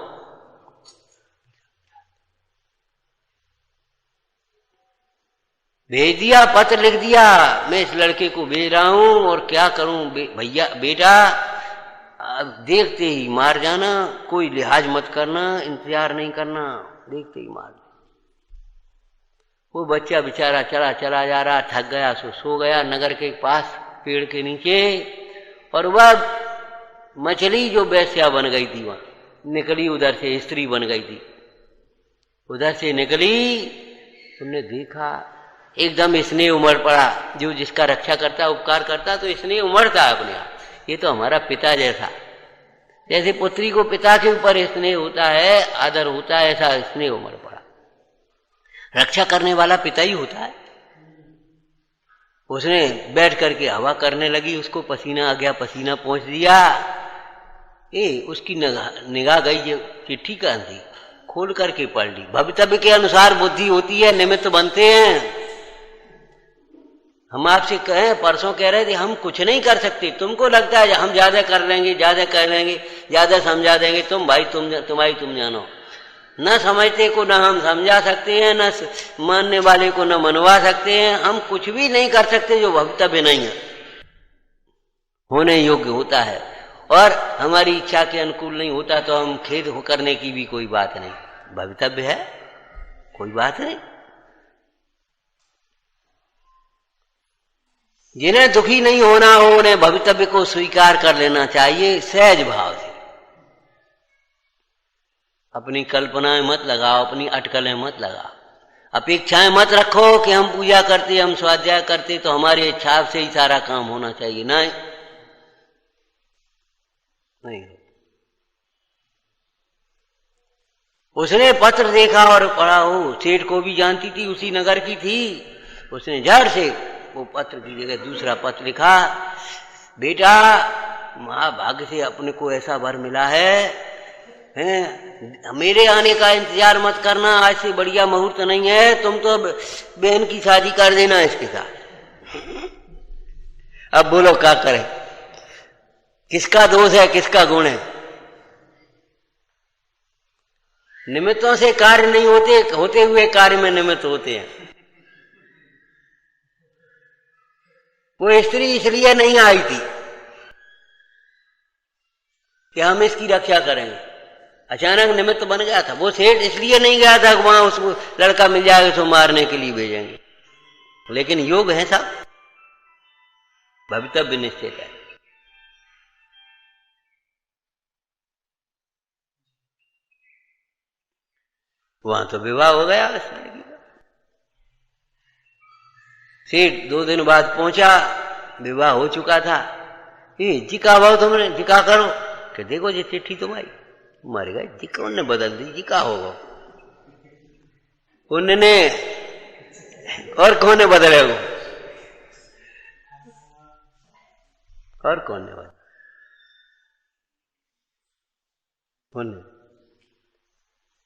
भेज दिया, पत्र लिख दिया, मैं इस लड़के को भेज रहा हूं और क्या करूं भैया बेटा, अब देखते ही मार जाना, कोई लिहाज मत करना, इंतजार नहीं करना, देखते ही मार। वो बच्चा बेचारा चला चला जा रहा, थक गया, सो गया नगर के पास पेड़ के नीचे। और वह मछली जो वेश्या बन गई थी वहां निकली, उधर से स्त्री बन गई थी, उधर से निकली। उन्हें देखा, एकदम स्नेह उमड़ पड़ा। जो जिसका रक्षा करता, उपकार करता, तो स्नेह उमड़ता है अपने आप। ये तो हमारा पिता जैसा, जैसे पुत्री को पिता के ऊपर स्नेह होता है, आदर होता है, ऐसा स्नेह उमड़ पड़ा। रक्षा करने वाला पिता ही होता है। उसने बैठ करके हवा करने लगी, उसको पसीना आ गया, पसीना पहुंच दिया। उसकी निगाह गई, ये चिट्ठी कहां थी, खोल करके पढ़ ली। भवितव्य के अनुसार बुद्धि होती है, निमित्त बनते हैं। हम आपसे कहें, परसों कह रहे थे हम कुछ नहीं कर सकते, तुमको लगता है हम ज्यादा कर लेंगे, ज्यादा कर लेंगे, ज्यादा समझा देंगे, तुम भाई तुम जानो। न समझते को न हम समझा सकते हैं, न मानने वाले को न मनवा सकते हैं। हम कुछ भी नहीं कर सकते जो भवितव्य नहीं है, होने योग्य होता है, और हमारी इच्छा के अनुकूल नहीं होता, तो हम खेद करने की भी कोई बात नहीं। भवितव्य है, कोई बात नहीं। जिन्हें दुखी नहीं होना हो, उन्हें भवितव्य को स्वीकार कर लेना चाहिए सहज भाव से। अपनी कल्पनाएं मत लगाओ, अपनी अटकलें मत लगाओ, अपेक्षाएं मत रखो कि हम पूजा करते, हम स्वाध्याय करते तो हमारी इच्छा से ही सारा काम होना चाहिए। नहीं, नहीं। उसने पत्र देखा और पढ़ा, हो सेठ को भी जानती थी, उसी नगर की थी। उसने झट से वो पत्र की जगह दूसरा पत्र लिखा, बेटा महाभाग्य से अपने को ऐसा वर मिला है, मेरे आने का इंतजार मत करना, आज से बढ़िया मुहूर्त नहीं है, तुम तो बहन की शादी कर देना इसके साथ। अब बोलो क्या करें, किसका दोष है, किसका गुण है। निमित्तों से कार्य नहीं होते, होते हुए कार्य में निमित्त होते हैं। वो स्त्री इसलिए नहीं आई थी कि हम इसकी रक्षा करेंगे, अचानक निमित्त बन गया था। वो सेठ इसलिए नहीं गया था कि वहां उसको लड़का मिल जाएगा, उसको मारने के लिए भेजेंगे, लेकिन योग है साहब, भवितव्य निश्चित है। वहां तो विवाह हो गया इस लड़की का। सेठ 2 दिन बाद पहुंचा, विवाह हो चुका था। जिका भाव तुमने जिका करो, कि देखो जी चिट्ठी तुम आई, मर गए जी, कौन ने बदल दी जी, का होगा उन्होंने, और कौन ने बदले वो, और कौन ने बदले,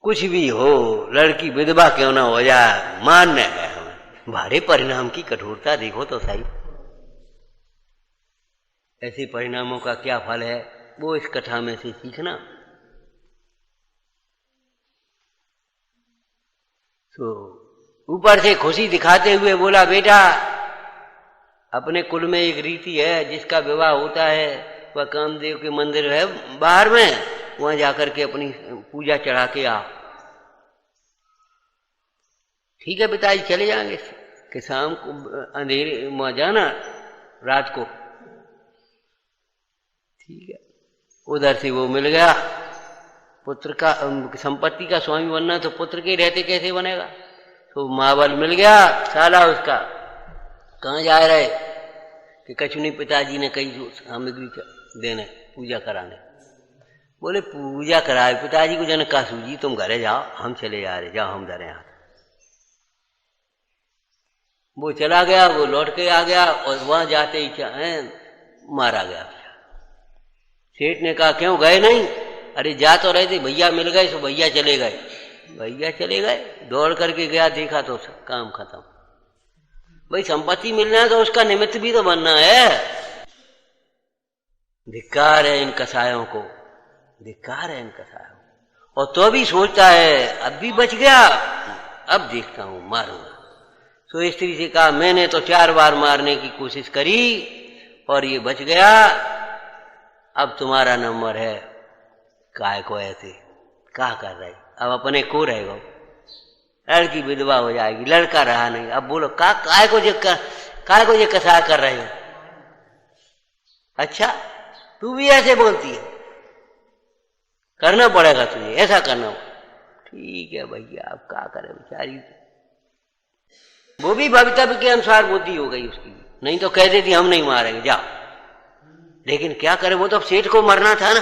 कुछ भी हो, लड़की विधवा क्यों ना हो जाए, मानने गए हमें। भारे परिणाम की कठोरता देखो तो सही। ऐसे परिणामों का क्या फल है, वो इस कथा में से सीखना। तो ऊपर से खुशी दिखाते हुए बोला, बेटा अपने कुल में एक रीति है, जिसका विवाह होता है वह कामदेव के मंदिर है बाहर में, वहां जाकर के अपनी पूजा चढ़ा के आओ। ठीक है पिताजी, चले जाएंगे कि शाम को अंधेरे वहां जाना, रात को। ठीक है, उधर से वो मिल गया। पुत्र का संपत्ति का स्वामी बनना तो पुत्र के रहते कैसे बनेगा? तो महाबल मिल गया साला उसका। कहाँ जा रहे? कि कछु नहीं, पिताजी ने कही सामग्री देने, पूजा कराने। बोले पूजा कराए पिताजी को, जन कासू जी तुम घरे जाओ, हम चले जा रहे, जाओ हम धरे हाथ। वो चला गया, वो लौट के आ गया और वहां जाते ही मारा गया। सेठ ने कहा क्यों गए नहीं? अरे जा तो रहे थे, भैया मिल गए तो भैया चले गए। भैया चले गए, दौड़ करके गया, देखा तो काम खत्म। भाई संपत्ति मिलना है तो उसका निमित्त भी तो बनना है। धिक्कार है इन कसायों को, धिक्कार है इन कसायों को। और तो भी सोचता है अब भी बच गया, अब देखता हूं मारूंगा। तो स्त्री से कहा मैंने तो 4 बार मारने की कोशिश करी और ये बच गया, अब तुम्हारा नंबर है। काय को ऐसे क्या कर रहे? अब अपने को रहेगा, लड़की विधवा हो जाएगी, लड़का रहा नहीं। अब बोलो काय को ये कसा कर रहे हो? अच्छा तू भी ऐसे बोलती है, करना पड़ेगा तुझे, ऐसा करना। ठीक है भैया, अब क्या करे बेचारी, वो भी भवितव्य के अनुसार बुद्धि हो गई उसकी, नहीं तो कह देती हम नहीं मारेंगे जाओ। लेकिन क्या करे, वो तो सेठ को मरना था ना।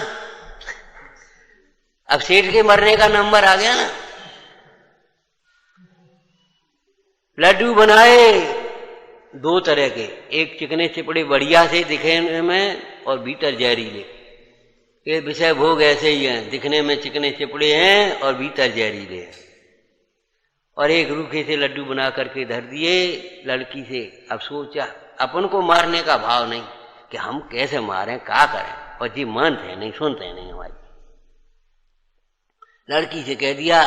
अब सेठ के मरने का नंबर आ गया ना। लड्डू बनाए 2 तरह के, एक चिकने चिपड़े बढ़िया से दिखने में और भीतर जहरीले। ये विषय भोग ऐसे ही हैं, दिखने में चिकने चिपड़े हैं और भीतर जहरीले हैं। और एक रूखे से लड्डू बना करके धर दिए लड़की से। अब सोचा अपन को मारने का भाव नहीं कि हम कैसे मारें, क्या करें, और जी मानते नहीं, सुनते नहीं हमारी। लड़की से कह दिया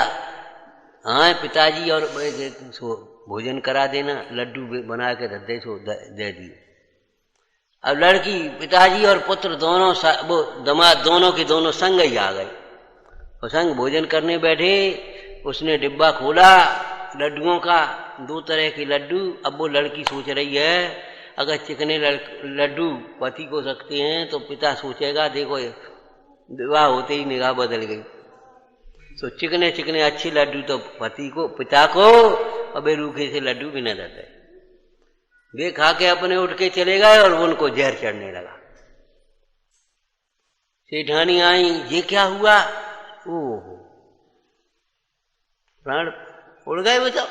हाँ पिताजी और सो भोजन करा देना, लड्डू बना के दे सो दे दिए। अब लड़की पिताजी और पुत्र दोनों वो दामाद दोनों के दोनों संग ही आ गए और संग भोजन करने बैठे। उसने डिब्बा खोला लड्डुओं का, 2 तरह के लड्डू। अब वो लड़की सोच रही है अगर चिकने लड्डू पति को रखते हैं तो पिता सोचेगा देखो विवाह होते ही निगाह बदल गई। तो चिकने चिकने अच्छे लड्डू तो पति को, पिता को, और वे रूखे से लड्डू भी न देते। वे खा के अपने उठ के चले गए और उनको जहर चढ़ने लगा। सेठानी आई, ये क्या हुआ? ओहो प्राण उड़ गए बताओ,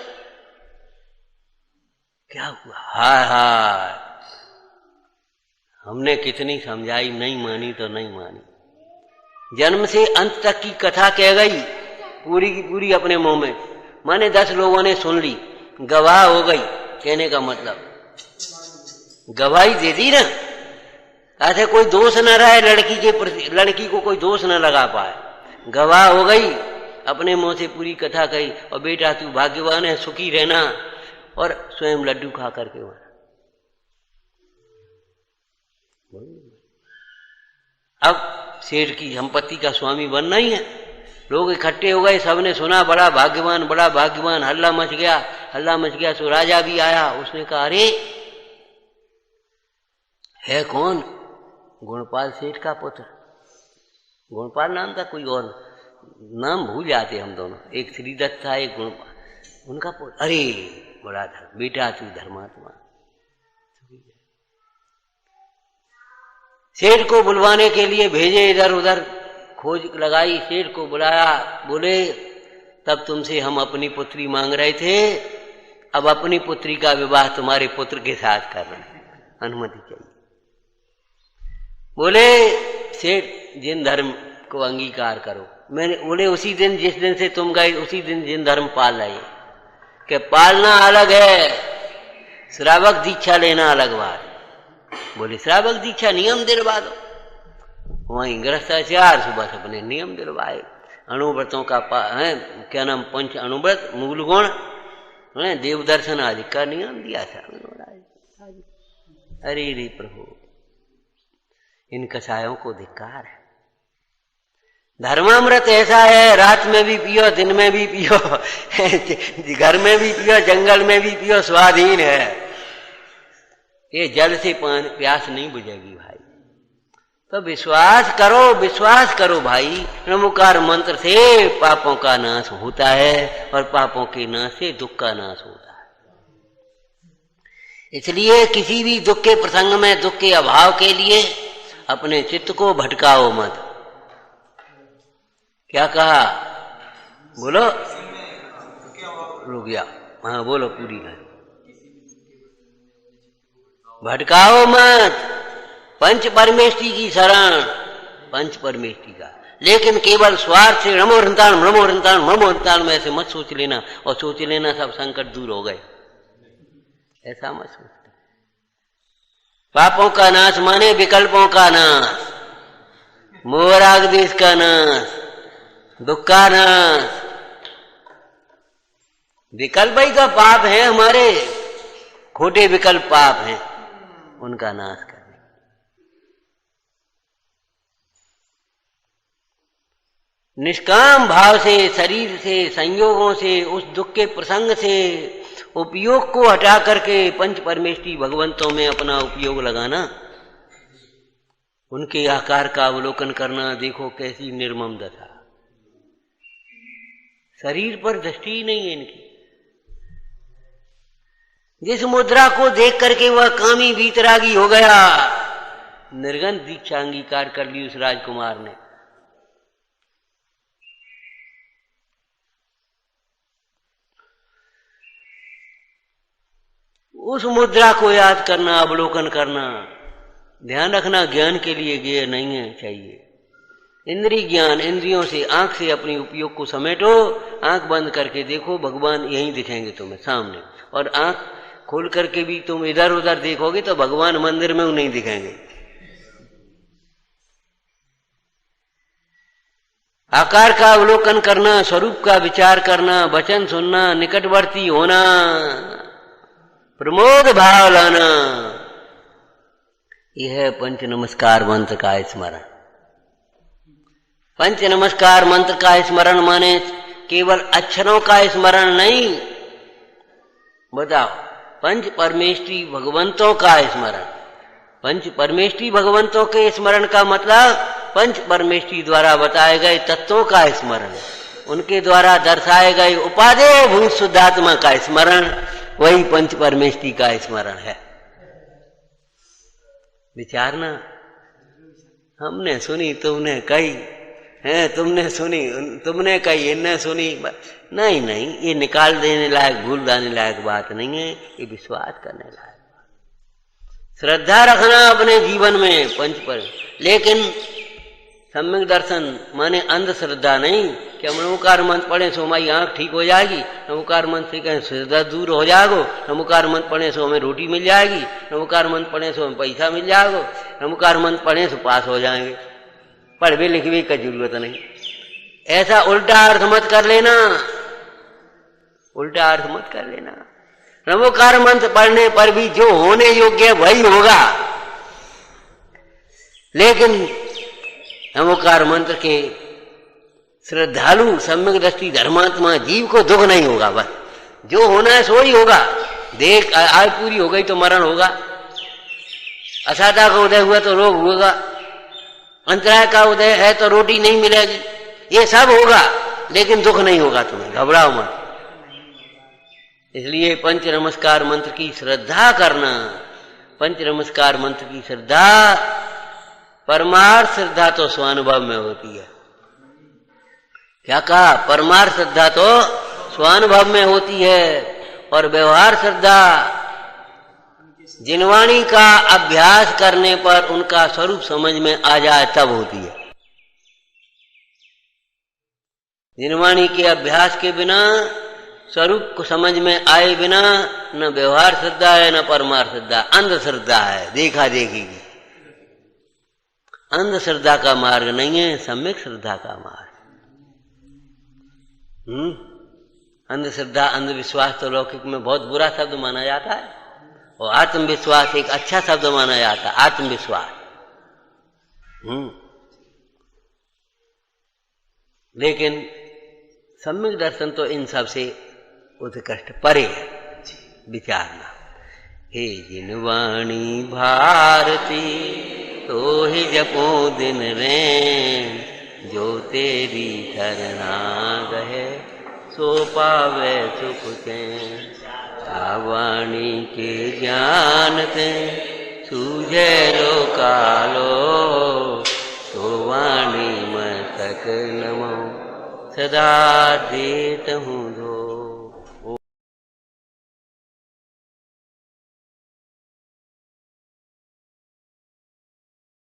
क्या हुआ? हाय हाय, हमने कितनी समझाई, नहीं मानी तो नहीं मानी। जन्म से अंत तक की कथा कह गई पूरी की पूरी अपने मुंह में। माने 10 लोगों ने सुन ली, गवाह हो गई। कहने का मतलब गवाही दे दी ना, ऐसे कोई दोष न रहे लड़की के प्रति, लड़की को कोई दोष न लगा पाए। गवाह हो गई, अपने मुंह से पूरी कथा कही। और बेटा तू भाग्यवान है, सुखी रहना। और स्वयं लड्डू खा करके वहां। अब सेठ की संपत्ति का स्वामी बनना ही है। लोग इकट्ठे हो गए, सबने सुना बड़ा भाग्यवान, बड़ा भाग्यवान। हल्ला मच गया, हल्ला मच गया। सो राजा भी आया, उसने कहा अरे है कौन? गुणपाल सेठ का पुत्र। गुणपाल नाम था, कोई और नाम भूल जाते हम दोनों। एक श्रीदत्त था, एक गुणपाल, उनका पुत्र। अरे बड़ा था बेटा, तू धर्मात्मा। सेठ को बुलवाने के लिए भेजे, इधर उधर खोज लगाई, सेठ को बुलाया। बोले तब तुमसे हम अपनी पुत्री मांग रहे थे, अब अपनी पुत्री का विवाह तुम्हारे पुत्र के साथ कर रहे हैं, अनुमति चाहिए। बोले सेठ जिन धर्म को अंगीकार करो। मैंने बोले उसी दिन जिस दिन से तुम गए उसी दिन जिन धर्म पाल रहे, कि पालना अलग है, श्रावक दीक्षा लेना अलग बात। बोले श्रावक दीक्षा नियम दिलवा दो। वहीं गृहस्थाचार सुबह से अपने नियम दिलवाए। अणुव्रतों का क्या नाम, 5 अणुव्रत, मूल गुण, देव दर्शन आदि का नियम दिया था। अरे रे प्रभु, इन कसायों को धिक्कार है। धर्मामृत ऐसा है, रात में भी पियो, दिन में भी पियो, घर में भी पियो, जंगल में भी पियो, स्वाधीन है। ये जल से प्यास नहीं बुझेगी भाई। तो विश्वास करो भाई। नमोकार मंत्र से पापों का नाश होता है और पापों के नाश से दुख का नाश होता है। इसलिए किसी भी दुख के प्रसंग में, दुख के अभाव के लिए अपने चित्त को भटकाओ मत। क्या कहा? बोलो। रुक गया। हाँ बोलो पूरी है। भटकाओ मत। पंच परमेष्टि की शरण, पंच परमेष्टि का। लेकिन केवल स्वार्थ से रमोहंतान में ऐसे मत सोच लेना और सोच लेना सब संकट दूर हो गए, ऐसा मत सोचना। पापों का नाश माने विकल्पों का नाश, मोह राग द्वेष का नाश, दुख का नाश। विकल्प ही तो पाप है हमारे, खोटे विकल्प पाप हैं, उनका नाश करने। निष्काम भाव से, शरीर से, संयोगों से, उस दुख के प्रसंग से उपयोग को हटा करके पंच परमेष्टि भगवंतों में अपना उपयोग लगाना, उनके आकार का अवलोकन करना। देखो कैसी निर्मम दशा, शरीर पर दृष्टि नहीं है इनकी। जिस मुद्रा को देख करके वह कामी वीतरागी हो गया, निर्गन दीक्षा अंगीकार कर ली उस राजकुमार ने। उस मुद्रा को याद करना, अवलोकन करना। ध्यान रखना, ज्ञान के लिए ज्ञेय नहीं है चाहिए। इंद्रिय ज्ञान, इंद्रियों से, आंख से अपने उपयोग को समेटो। आंख बंद करके देखो, भगवान यहीं दिखेंगे तुम्हें सामने। और आंख खोल करके भी तुम इधर उधर देखोगे तो भगवान मंदिर में नहीं दिखेंगे। आकार का अवलोकन करना, स्वरूप का विचार करना, वचन सुनना, निकटवर्ती होना, प्रमोद भाव लाना, यह है पंच नमस्कार मंत्र का स्मरण। पंच नमस्कार मंत्र का स्मरण माने केवल अक्षरों का स्मरण नहीं, बताओ, पंच परमेष्टि भगवंतों का स्मरण। पंच परमेष्टि भगवंतों के स्मरण का मतलब पंच परमेष्टि द्वारा बताए गए तत्वों का स्मरण, उनके द्वारा दर्शाए गए उपादेय भूत शुद्धात्मा का स्मरण, वही पंच परमेष्टि का स्मरण है। विचारना, हमने सुनी, तुमने कही है, तुमने सुनी, तुमने कही, इनने सुनी, नहीं नहीं, ये निकाल देने लायक, भूल जाने लायक बात नहीं है, ये विश्वास करने लायक बात। श्रद्धा रखना अपने जीवन में पंच पर, लेकिन सम्यक दर्शन माने अंधश्रद्धा नहीं कि हम नमोकार मंत्र पढ़े सो हमारी आंख ठीक हो जाएगी, नमोकार मंत्र से कहें श्रद्धा दूर हो जाएगो, नमोकार मंत्र पढ़े सो हमें रोटी मिल जाएगी, नमोकार मंत्र पढ़े सो हमें पैसा मिल जाएगो, नमोकार मंत्र पढ़े सो पास हो जाएंगे। पढ़वे लिखवे की जरूरत नहीं। ऐसा उल्टा अर्थ मत कर लेना, उल्टा अर्थ मत कर लेना। नमोकार मंत्र पढ़ने पर भी जो होने योग्य है वही होगा, लेकिन नमोकार मंत्र के श्रद्धालु सम्यक दृष्टि धर्मात्मा जीव को दुख नहीं होगा। बस जो होना है सो ही होगा। देख आयु पूरी हो गई तो मरण होगा, असाधा का उदय हुआ तो रोग होगा, अंतराय का उदय है तो रोटी नहीं मिलेगी, ये सब होगा, लेकिन दुख नहीं होगा तुम्हें, घबराओ मत। इसलिए पंच नमस्कार मंत्र की श्रद्धा करना। पंच नमस्कार मंत्र की श्रद्धा, परमार्थ श्रद्धा तो स्वानुभव में होती है। क्या कहा? परमार्थ श्रद्धा तो स्वानुभव में होती है, और व्यवहार श्रद्धा जिनवाणी का अभ्यास करने पर उनका स्वरूप समझ में आ जाए तब होती है। जिनवाणी के अभ्यास के बिना, स्वरूप को समझ में आए बिना, न व्यवहार श्रद्धा है न परमार्थ श्रद्धा, अंधश्रद्धा है, देखा देखी की। अंधश्रद्धा का मार्ग नहीं है, सम्यक श्रद्धा का मार्ग। अंधश्रद्धा, अंधविश्वास तो लौकिक में बहुत बुरा शब्द माना जाता है, और आत्मविश्वास एक अच्छा शब्द माना जाता है। आत्मविश्वास लेकिन सम्यक दर्शन तो इन सब से उत्कृष्ट परे है विचारना। हे जिन वाणी भारती तो ही जपो दिन रैन, जो तेरी शरणा गहे सो पावे सुख चैन। वाणी के जानते सूझे लो कालो, तो वाणी मस्तक नमो सदा देत हूँ धो।